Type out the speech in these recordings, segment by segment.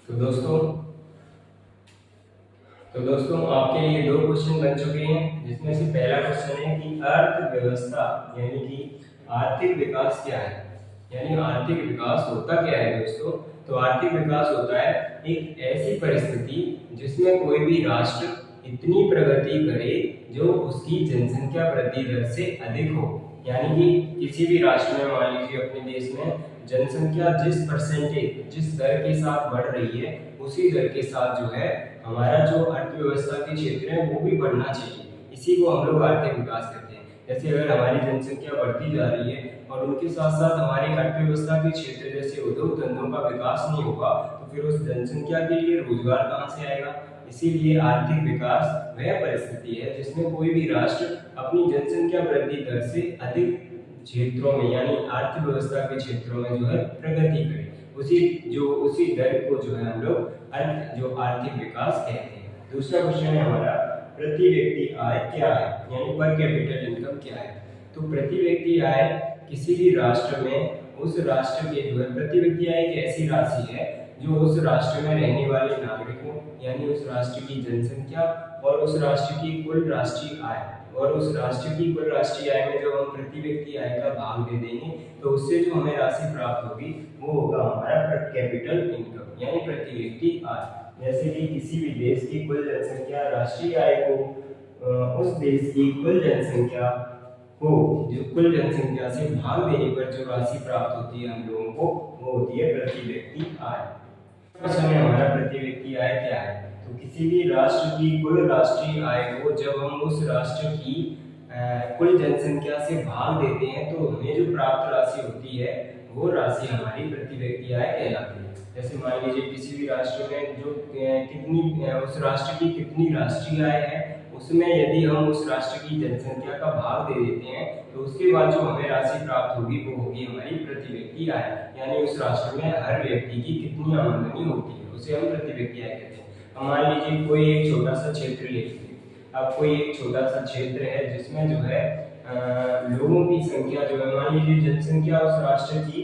तो दोस्तों आपके लिए दो क्वेश्चन बन चुके हैं, जिसमें से पहला क्वेश्चन है कि अर्थव्यवस्था यानी कि आर्थिक विकास क्या है। यानी आर्थिक विकास होता क्या है दोस्तों। तो आर्थिक विकास होता है एक ऐसी परिस्थिति जिसमें कोई भी राष्ट्र इतनी प्रगति करे जो उसकी जनसंख्या वृद्धि दर से अधिक हो। यानी कि किसी भी राष्ट्र में, मान लीजिए अपने देश में जनसंख्या जिस दर के साथ बढ़ रही है, उसी दर के साथ जो है हमारा जो अर्थव्यवस्था के क्षेत्र है वो भी बढ़ना चाहिए। इसी को हम लोग आर्थिक विकास कहते हैं। जैसे अगर हमारी जनसंख्या बढ़ती जा रही है और उनके साथ साथ हमारी अर्थव्यवस्था के क्षेत्र जैसे उद्योग धंधों का विकास नहीं होगा, तो फिर उस जनसंख्या के लिए रोजगार कहाँ से आएगा। इसीलिए आर्थिक विकास वह परिस्थिति है जिसमें कोई भी राष्ट्र अपनी जनसंख्या वृद्धि दर से अधिक क्षेत्रों में यानी अर्थव्यवस्था के क्षेत्रों में जो है प्रगति करे, उसी दर को जो है हम लोग आर्थिक विकास कहते हैं। दूसरा क्वेश्चन है हमारा, प्रति व्यक्ति आय क्या है, यानी पर कैपिटल इनकम क्या है। तो प्रति व्यक्ति आय किसी भी राष्ट्र में उस राष्ट्र के जो है प्रति व्यक्ति आय एक ऐसी राशि है जो उस राष्ट्र में रहने वाले नागरिकों यानी उस राष्ट्र की जनसंख्या और उस राष्ट्र की कुल राष्ट्रीय आय में जब हम प्रति व्यक्ति आय का भाग दे देंगे तो उससे जो हमें राशि प्राप्त होगी वो होगा हमारा पर कैपिटल इनकम यानी प्रति व्यक्ति आय। जैसे कि किसी भी देश की कुल जनसंख्या राष्ट्रीय आय को उस देश की कुल जनसंख्या से भाग देने पर जो राशि प्राप्त होती है हम लोगों को, वो होती है प्रति व्यक्ति आय। समय हमारा प्रति व्यक्ति आय क्या है। तो किसी भी राष्ट्र की कुल राष्ट्रीय आय को जब हम उस राष्ट्र की कुल जनसंख्या से भाग देते हैं तो हमें जो प्राप्त राशि होती है वो राशि हमारी प्रति व्यक्ति आय कहलाती है। जैसे मान लीजिए किसी भी राष्ट्र में जो उस राष्ट्र की कितनी राष्ट्रीय आय है, उसमें यदि हम उस राष्ट्र की जनसंख्या का भाग दे देते हैं तो उसके बाद जो हमें राशि प्राप्त होगी वो होगी हमारी प्रति व्यक्ति आय। यानी उस राष्ट्र में हर व्यक्ति की कितनी आमदनी होती है उसे हम प्रति व्यक्ति आय कहते हैं। अब मान लीजिए कोई एक छोटा सा क्षेत्र ले लीजिए। अब कोई एक छोटा सा क्षेत्र है जिसमें जो है लोगों की संख्या जो है, मान लीजिए जनसंख्या उस राष्ट्र की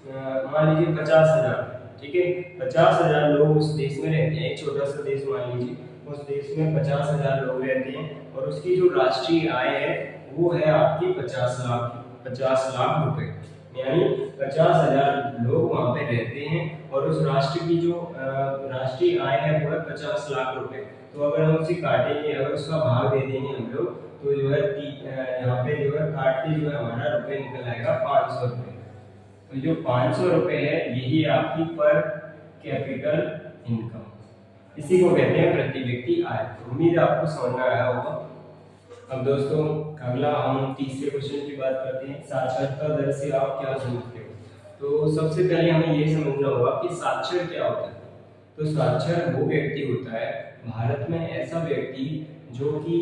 मान लीजिए 50,000, ठीक है, 50,000 लोग उस देश में रहते हैं। एक छोटा सा देश मान लीजिए, उस देश में 50,000 लोग रहते हैं और उसकी जो राष्ट्रीय आय है वो है आपकी 50 लाख रुपए। यानी 50,000 लोग वहाँ पे रहते हैं और उस राष्ट्र की जो राष्ट्रीय आय है वो है 50 लाख रुपए। तो अगर हम उसे काटेंगे, अगर उसका भाग दे देंगे हम लोग, तो जो है यहाँ पे जो है काट के जो है हमारा रुपए निकल आएगा 500 रुपए। तो जो 500 रुपए है यही आपकी पर कैपिटल इनकम, इसी को कहते हैं प्रति व्यक्ति आय। उम्मीद है आपको समझ में आया होगा। अब दोस्तों अगला हम तीसरे क्वेश्चन की बात करते हैं, साक्षरता दर से आप क्या समझते हो। तो सबसे पहले हमें ये समझना होगा कि साक्षर क्या होता है। तो साक्षर वो व्यक्ति होता है भारत में ऐसा व्यक्ति जो कि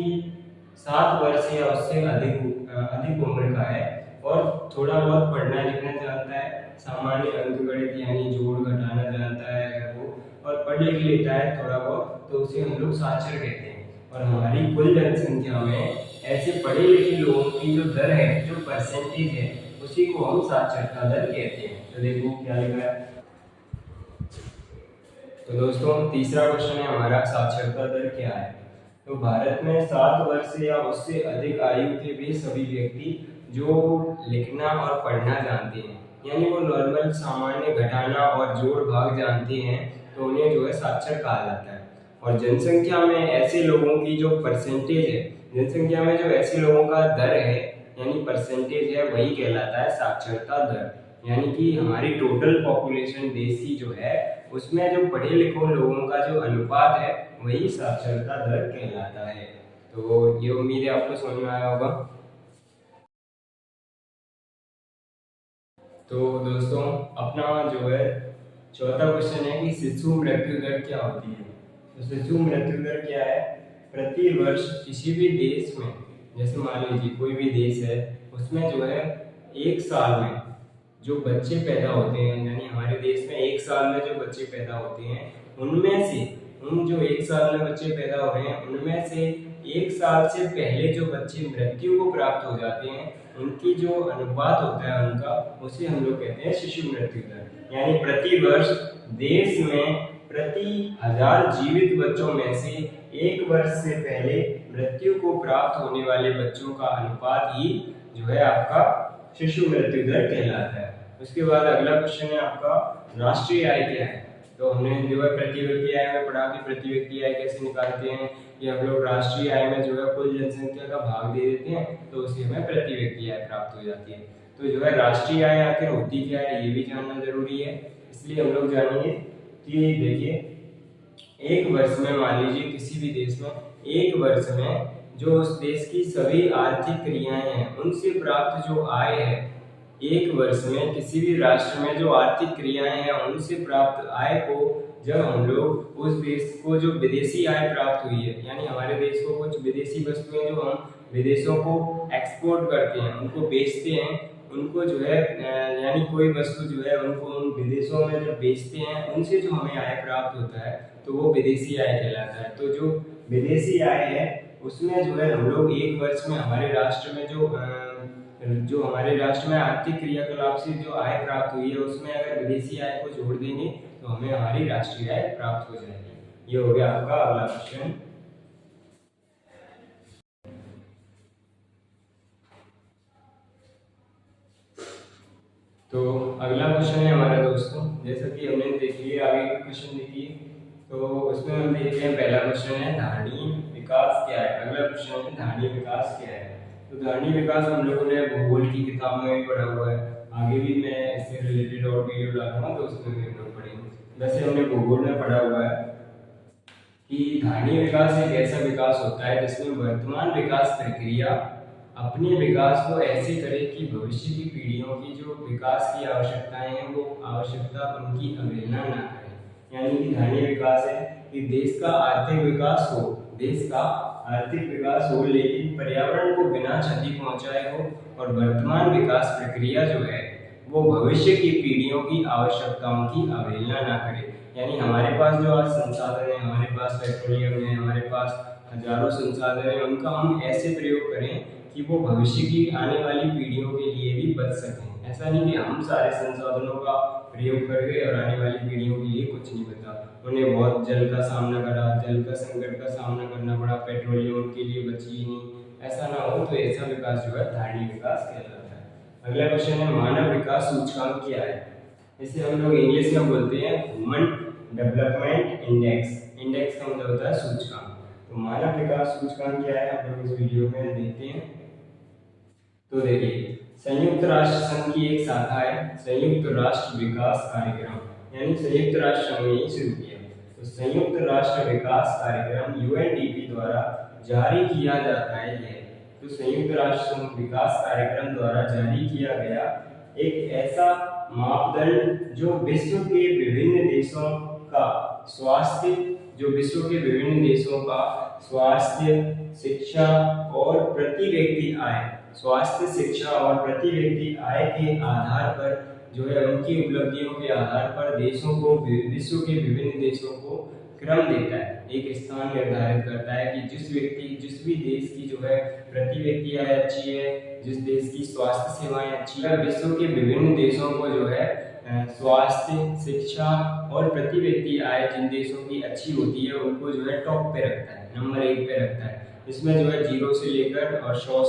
7 वर्ष या उससे अधिक उम्र का है और थोड़ा बहुत पढ़ना लिखना जानता है, सामान्य अंकगणित यानी जोड़ घटाना जानता है अगर वो, और पढ़ लिख लेता है थोड़ा बहुत, तो उसे हम लोग साक्षर कहते हैं। और हमारी कुल जनसंख्या में ऐसे पढ़े लिखे लोगों की जो दर है, जो परसेंटेज है, उसी को हम साक्षरता दर कहते हैं। तो देखो क्या लिखा है। तो दोस्तों तीसरा क्वेश्चन है हमारा, साक्षरता दर क्या है। तो भारत में 7 वर्ष या उससे अधिक आयु के वे सभी व्यक्ति जो लिखना और पढ़ना जानते हैं, यानी वो नॉर्मल सामान्य घटाना और जोड़ भाग जानते हैं, तो उन्हें जो है साक्षर कहा जाता है। और जनसंख्या में ऐसे लोगों की जो परसेंटेज है, जनसंख्या में जो ऐसे लोगों का दर है यानी परसेंटेज है, वही कहलाता है साक्षरता दर। यानी कि हमारी टोटल पॉपुलेशन देश की जो है उसमें जो पढ़े लिखे लोगों का जो अनुपात है वही साक्षरता दर कहलाता है। तो ये उम्मीद है आपको समझ में आया होगा। तो दोस्तों अपना जो है चौथा क्वेश्चन है कि शिशु मृत्यु दर क्या होती है। तो शिशु मृत्यु दर क्या है, प्रति वर्ष किसी भी देश में, जैसे मान लीजिए कोई भी देश है, उसमें जो है एक साल में जो बच्चे पैदा होते हैं, यानी हमारे देश में एक साल में जो बच्चे पैदा होते हैं, उनमें से जो एक साल में बच्चे पैदा हो रहे हैं उनमें से एक साल से पहले जो बच्चे मृत्यु को प्राप्त हो जाते हैं, उनकी जो अनुपात होता है उनका, उसे हम लोग कहते हैं शिशु मृत्यु दर। यानी प्रति वर्ष देश में प्रति 1000 जीवित बच्चों में से 1 वर्ष से पहले मृत्यु को प्राप्त होने वाले बच्चों का अनुपात ही जो है आपका शिशु मृत्यु दर कहलाता है। उसके बाद अगला क्वेश्चन है आपका राष्ट्रीय आय क्या है। तो हमने जो है प्रति व्यक्ति आय में पढ़ा कि प्रति व्यक्ति आय कैसे निकालते हैं, कि हम लोग राष्ट्रीय आय में जो है कुल जनसंख्या का भाग दे देते हैं तो उससे हमें प्रति व्यक्ति आय प्राप्त हो जाती है। तो जो है राष्ट्रीय आय आखिर होती क्या है ये भी जानना जरूरी है, इसलिए हम लोग जानेंगे कि देखिए एक वर्ष में मान लीजिए किसी भी देश में एक वर्ष में जो उस देश की सभी आर्थिक क्रियाएं हैं उनसे प्राप्त जो आय है, एक वर्ष में किसी भी राष्ट्र में जो आर्थिक क्रियाएं हैं उनसे प्राप्त आय को जब हम लोग उस देश को जो विदेशी आय प्राप्त हुई है, यानी हमारे देश को कुछ विदेशी वस्तुएं जो हम विदेशों को एक्सपोर्ट करते हैं उनको बेचते हैं, उनको जो है यानी कोई वस्तु जो है उनको उन विदेशों में जब बेचते हैं उनसे जो हमें आय प्राप्त होता है तो वो विदेशी आय कहलाता है। तो जो विदेशी आय है उसमें जो है हम लोग एक वर्ष में हमारे राष्ट्र में जो हमारे राष्ट्र में आर्थिक क्रियाकलाप से जो आय प्राप्त हुई है उसमें अगर विदेशी आय को जोड़ देंगे तो हमें हमारी राष्ट्रीय आय प्राप्त हो जाएगी। ये हो गया आपका अगला क्वेश्चन। तो अगला क्वेश्चन है हमारा दोस्तों, जैसा कि हमने देख लिया आगे के क्वेश्चन देखिए, तो उसमें हम देखते हैं पहला क्वेश्चन है धारणीय विकास क्या है। अगला क्वेश्चन है धारणीय विकास क्या है। तो धारणीय विकास हम लोगों ने भूगोल की किताब में भी पढ़ा हुआ है, आगे भी मैं इससे रिलेटेड और वीडियो डालूंगा तो उसमें भी हम लोग पढ़ेंगे। वैसे हमने भूगोल में पढ़ा हुआ है कि धारणीय विकास एक ऐसा विकास होता है जिसमें वर्तमान विकास प्रक्रिया अपने विकास को ऐसे करे कि भविष्य की पीढ़ियों की जो विकास की आवश्यकताएं हैं वो आवश्यकता उनकी अवहेलना ना करे। यानी कि धारणीय विकास है कि देश का आर्थिक विकास हो, देश का आर्थिक विकास हो लेकिन पर्यावरण को बिना क्षति पहुंचाए हो, और वर्तमान विकास प्रक्रिया जो है वो भविष्य की पीढ़ियों की आवश्यकताओं की अवहेलना ना करे। यानी हमारे पास जो आज संसाधन है, हमारे पास पेट्रोलियम है, हमारे पास हजारों संसाधन है, उनका हम ऐसे प्रयोग करें कि वो भविष्य की आने वाली पीढ़ियों के लिए भी बच सकें। ऐसा नहीं कि हम सारे संसाधनों का प्रयोग कर गए और आने वाली पीढ़ियों के लिए कुछ नहीं बचा, उन्हें बहुत जल का सामना करा, जल का संकट का सामना करना पड़ा, पेट्रोलियम उनके लिए बची ही नहीं, ऐसा ना हो। तो ऐसा विकास जो है धारणीय विकास कहलाता है। अगला क्वेश्चन है मानव विकास सूचकांक क्या है। इसे हम लोग इंग्लिश में बोलते हैं ह्यूमन डेवलपमेंट इंडेक्स। इंडेक्स का मतलब होता है सूचकांक। तो मानव विकास सूचकांक क्या है हम लोग इस वीडियो में देखते हैं। तो देखिए संयुक्त राष्ट्र संघ की एक शाखा है संयुक्त राष्ट्र विकास कार्यक्रम, यानी संयुक्त राष्ट्र संघ ने ही शुरू किया। तो संयुक्त राष्ट्र विकास कार्यक्रम यूएनडीपी द्वारा जारी किया जाता है यह। तो संयुक्त राष्ट्र विकास कार्यक्रम द्वारा जारी किया गया एक ऐसा मापदंड जो विश्व के विभिन्न देशों का स्वास्थ्य, जो विश्व के विभिन्न देशों का स्वास्थ्य, शिक्षा और प्रति व्यक्ति आय, स्वास्थ्य, शिक्षा और प्रति व्यक्ति आय के आधार पर जो है उनकी उपलब्धियों के आधार पर देशों को, विश्व के विभिन्न देशों को क्रम देता है, एक स्थान निर्धारित करता है कि जिस भी देश की जो है प्रति व्यक्ति आय अच्छी है, जिस देश की स्वास्थ्य सेवाएं अच्छी है, विश्व के विभिन्न देशों को जो है स्वास्थ्य, शिक्षा और प्रति व्यक्ति आय जिन देशों की अच्छी होती है उनको जो है टॉप पे रखता है, नंबर 1 पे रखता है। इसमें जो है 0 से लेकर और 100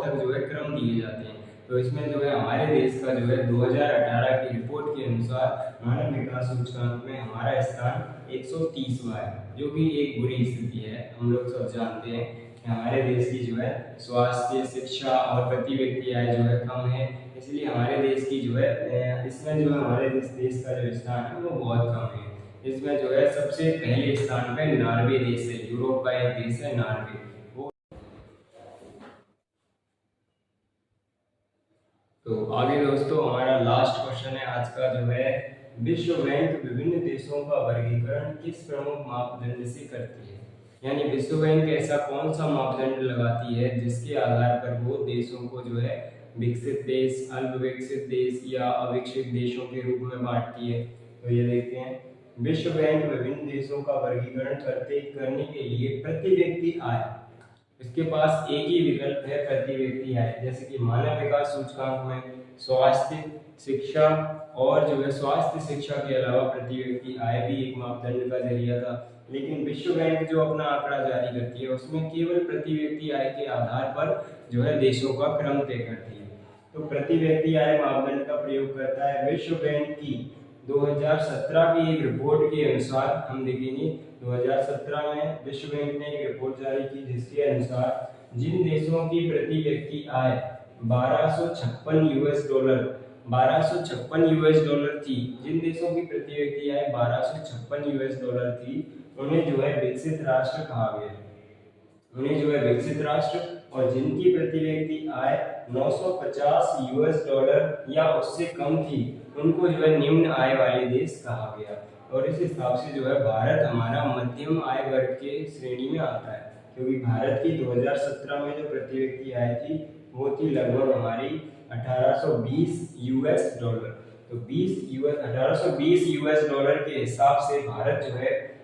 तक जो है क्रम दिए जाते हैं। तो इसमें जो है हमारे देश का जो है 2018 की रिपोर्ट के अनुसार मानव विकास सूचकांक में हमारा स्थान 130वां है, जो कि एक बुरी स्थिति है। हम लोग सब जानते हैं कि हमारे देश की जो है स्वास्थ्य, शिक्षा और प्रति व्यक्ति आय जो है कम है, इसलिए हमारे देश की जो है इसमें जो है हमारे देश का जो स्थान है वो बहुत कम है। इसमें जो है सबसे पहले स्थान पे नॉर्वे देश है, यूरोप का एक देश है नॉर्वे। तो आगे दोस्तों हमारा लास्ट क्वेश्चन है आज का, जो है विश्व बैंक विभिन्न देशों का वर्गीकरण किस प्रमुख मापदंड से करती है। यानी विश्व बैंक ऐसा कौन सा मापदंड लगाती है जिसके आधार पर वो देशों को जो है विकसित देश, अल्प विकसित देश या अविकसित देशों के रूप में बांटती है। तो ये देखते हैं, विश्व बैंक विभिन्न देशों का वर्गीकरण करने के लिए प्रति व्यक्ति आय, इसके पास एक ही विकल्प है प्रति व्यक्ति आय। जैसे कि मानव विकास सूचकांक में स्वास्थ्य, शिक्षा और जो है स्वास्थ्य शिक्षा के अलावा प्रति व्यक्ति आय भी एक मापदंड का जरिया था। लेकिन विश्व बैंक जो अपना आंकड़ा जारी करती है उसमें केवल प्रति व्यक्ति आय के आधार पर जो है देशों का क्रम तय करती है। तो प्रति व्यक्ति आय मापदंड का प्रयोग करता है विश्व बैंक की 2017 की एक रिपोर्ट के अनुसार। हम देखेंगे 2017 में विश्व बैंक ने एक रिपोर्ट जारी की जिसके अनुसार जिन देशों की प्रति व्यक्ति आय 1256 यूएस डॉलर थी, जिन देशों की प्रति व्यक्ति आय 1256 यूएस डॉलर थी, उन्हें जो है विकसित राष्ट्र कहा गया। उन्हें जो है विकसित राष्ट्र, और जिनकी प्रति व्यक्ति आय 950 यूएस डॉलर या उससे कम थी उनको जो है निम्न आय वाले देश कहा गया। और इस हिसाब से जो है भारत हमारा मध्यम आय वर्ग के श्रेणी में आता है, क्योंकि भारत की 2017 में जो प्रति व्यक्ति आय थी वो थी लगभग हमारी 1820 यूएस डॉलर। तो 1820 यूएस डॉलर के हिसाब से भारत जो है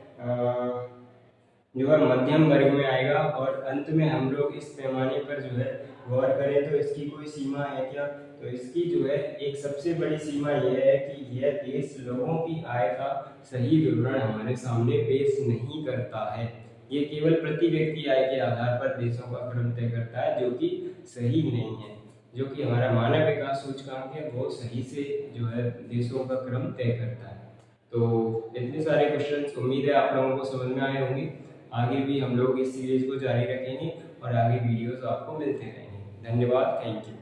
मध्यम वर्ग में आएगा। और अंत में हम लोग इस पैमाने पर जो है गौर करें तो इसकी कोई सीमा है क्या? तो इसकी जो है एक सबसे बड़ी सीमा यह है कि यह देश लोगों की आय का सही विवरण हमारे सामने पेश नहीं करता है। ये केवल प्रति व्यक्ति आय के आधार पर देशों का क्रम तय करता है, जो कि सही नहीं है। जो कि हमारा मानव विकास सूचकांक है वो सही से जो है देशों का क्रम तय करता है। तो इतने सारे क्वेश्चंस उम्मीद है आप लोगों को समझ में आए होंगे। आगे भी हम लोग इस सीरीज को जारी रखेंगे और आगे वीडियोस आपको मिलते रहेंगे। धन्यवाद, थैंक यू।